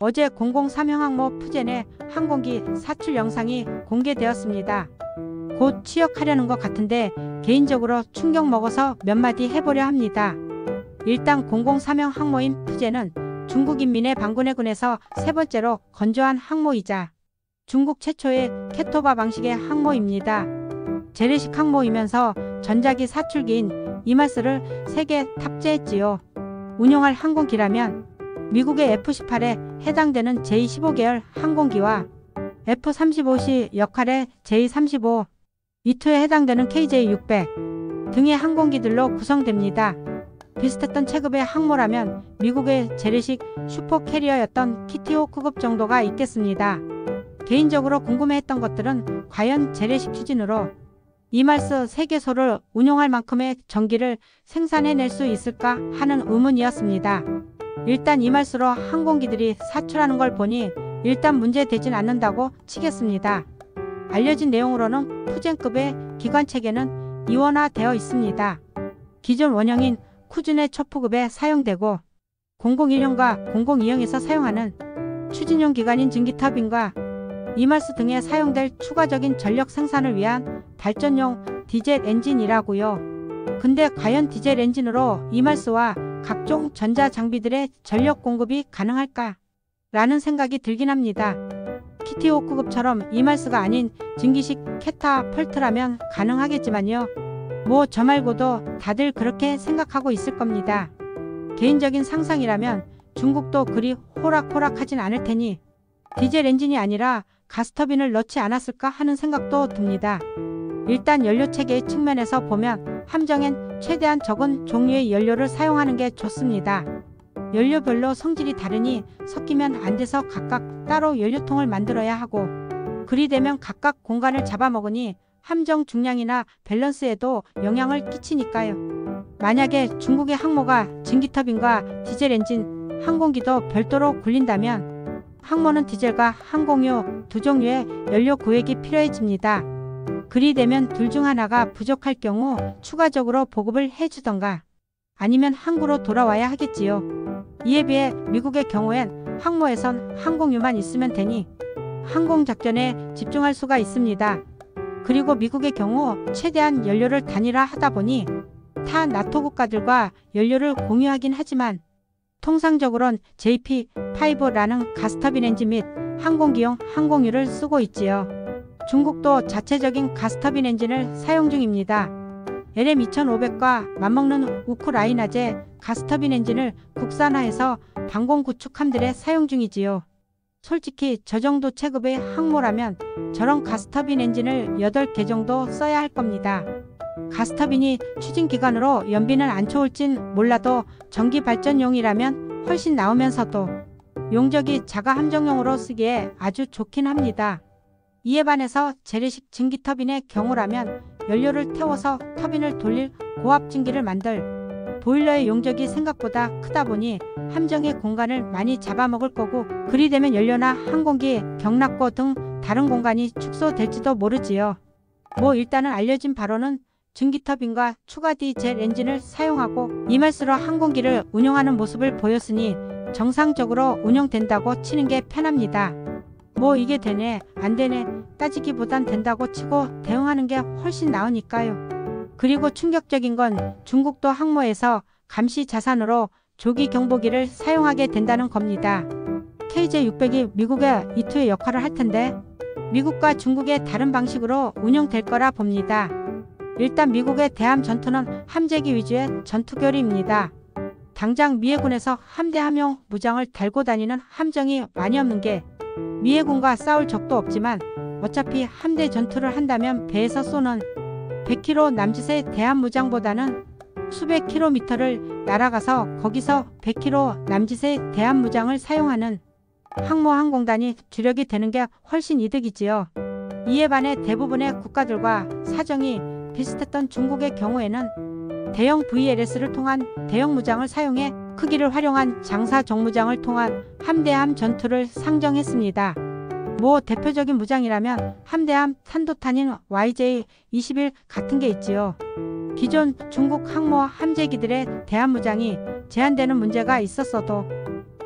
어제 003형 항모 푸젠의 항공기 사출 영상이 공개되었습니다. 곧 취역하려는 것 같은데 개인적으로 충격 먹어서 몇 마디 해보려 합니다. 일단 003형 항모인 푸젠은 중국 인민의 방군해군에서 세 번째로 건조한 항모이자 중국 최초의 캐토바 방식의 항모입니다. 재래식 항모이면서 전자기 사출기인 이마스를 3개 탑재했지요. 운용할 항공기라면 미국의 F-18에 해당되는 J-15계열 항공기와 F-35C 역할의 J-35, E2에 해당되는 KJ-600 등의 항공기들로 구성됩니다. 비슷했던 체급의 항모라면 미국의 재래식 슈퍼캐리어였던 키티호크급 정도가 있겠습니다. 개인적으로 궁금해했던 것들은 과연 재래식 추진으로 이마스 3개소를 운용할 만큼의 전기를 생산해낼 수 있을까 하는 의문이었습니다. 일단 이말수로 항공기들이 사출하는 걸 보니 일단 문제되진 않는다고 치겠습니다. 알려진 내용으로는 푸젠급의 기관체계는 이원화되어 있습니다. 기존 원형인 쿠즈네 초프급에 사용되고 001형과 002형에서 사용하는 추진용 기관인 증기터빈과 이말스 등에 사용될 추가적인 전력 생산을 위한 발전용 디젤 엔진이라고요. 근데 과연 디젤 엔진으로 이말스와 각종 전자장비들의 전력 공급이 가능할까? 라는 생각이 들긴 합니다. 키티호크급처럼 이말스가 아닌 증기식 캐타펄트라면 가능하겠지만요. 뭐 저 말고도 다들 그렇게 생각하고 있을 겁니다. 개인적인 상상이라면 중국도 그리 호락호락하진 않을 테니 디젤 엔진이 아니라 가스터빈을 넣지 않았을까 하는 생각도 듭니다. 일단 연료체계의 측면에서 보면 함정엔 최대한 적은 종류의 연료를 사용하는 게 좋습니다. 연료별로 성질이 다르니 섞이면 안 돼서 각각 따로 연료통을 만들어야 하고 그리 되면 각각 공간을 잡아먹으니 함정 중량이나 밸런스에도 영향을 끼치니까요. 만약에 중국의 항모가 증기터빈과 디젤 엔진, 항공기도 별도로 굴린다면 항모는 디젤과 항공유 두 종류의 연료 구획이 필요해집니다. 그리 되면 둘 중 하나가 부족할 경우 추가적으로 보급을 해주던가 아니면 항구로 돌아와야 하겠지요. 이에 비해 미국의 경우엔 항모에선 항공유만 있으면 되니 항공작전에 집중할 수가 있습니다. 그리고 미국의 경우 최대한 연료를 단일화하다 보니 타 나토 국가들과 연료를 공유하긴 하지만 통상적으론 JP5라는 가스터빈 엔진 및 항공기용 항공유를 쓰고 있지요. 중국도 자체적인 가스터빈 엔진을 사용 중입니다. LM2500과 맞먹는 우크라이나제 가스터빈 엔진을 국산화해서 방공 구축함들에 사용 중이지요. 솔직히 저 정도 체급의 항모라면 저런 가스터빈 엔진을 8개 정도 써야 할 겁니다. 가스터빈이 추진기관으로 연비는 안 좋을진 몰라도 전기발전용이라면 훨씬 나오면서도 용적이 자가 함정용으로 쓰기에 아주 좋긴 합니다. 이에 반해서 재래식 증기터빈의 경우라면 연료를 태워서 터빈을 돌릴 고압증기를 만들 보일러의 용적이 생각보다 크다 보니 함정의 공간을 많이 잡아먹을 거고 그리 되면 연료나 항공기, 경락고 등 다른 공간이 축소될지도 모르지요. 뭐 일단은 알려진 바로는 증기터빈과 추가 디젤 엔진을 사용하고 이말수로 항공기를 운용하는 모습을 보였으니 정상적으로 운영된다고 치는 게 편합니다. 뭐 이게 되네 안 되네 따지기보단 된다고 치고 대응하는 게 훨씬 나으니까요. 그리고 충격적인 건 중국도 항모에서 감시 자산으로 조기 경보기를 사용하게 된다는 겁니다. KJ-600이 미국의 E2의 역할을 할 텐데 미국과 중국의 다른 방식으로 운영될 거라 봅니다. 일단 미국의 대함 전투는 함재기 위주의 전투교리입니다. 당장 미해군에서 함대 함용 무장을 달고 다니는 함정이 많이 없는 게 미해군과 싸울 적도 없지만 어차피 함대 전투를 한다면 배에서 쏘는 100km 남짓의 대함 무장보다는 수백 킬로미터를 날아가서 거기서 100km 남짓의 대함 무장을 사용하는 항모 항공단이 주력이 되는 게 훨씬 이득이지요. 이에 반해 대부분의 국가들과 사정이 비슷했던 중국의 경우에는 대형 VLS를 통한 대형 무장을 사용해 크기를 활용한 장사 정무장을 통한 함대함 전투를 상정했습니다. 뭐 대표적인 무장이라면 함대함 탄도탄인 YJ-21 같은 게 있지요. 기존 중국 항모 함재기들의 대함 무장이 제한되는 문제가 있었어도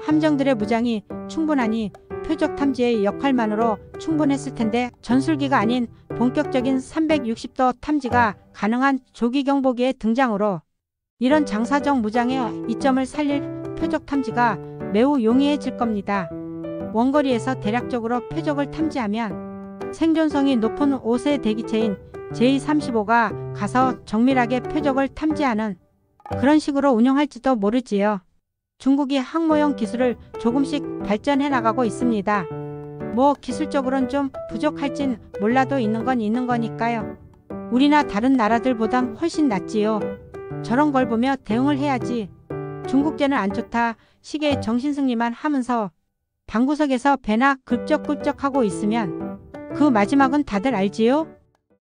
함정들의 무장이 충분하니 표적 탐지의 역할만으로 충분했을 텐데 전술기가 아닌 본격적인 360도 탐지가 가능한 조기 경보기의 등장으로 이런 장사정 무장의 이점을 살릴 표적 탐지가 매우 용이해질 겁니다. 원거리에서 대략적으로 표적을 탐지하면 생존성이 높은 5세 대기체인 J-35가 가서 정밀하게 표적을 탐지하는 그런 식으로 운영할지도 모르지요. 중국이 항모형 기술을 조금씩 발전해 나가고 있습니다. 뭐 기술적으로는 좀 부족할진 몰라도 있는 건 있는 거니까요. 우리나 다른 나라들보단 훨씬 낫지요. 저런 걸 보며 대응을 해야지. 중국제는 안 좋다 시계의 정신승리만 하면서 방구석에서 배나 긁적긁적하고 있으면 그 마지막은 다들 알지요?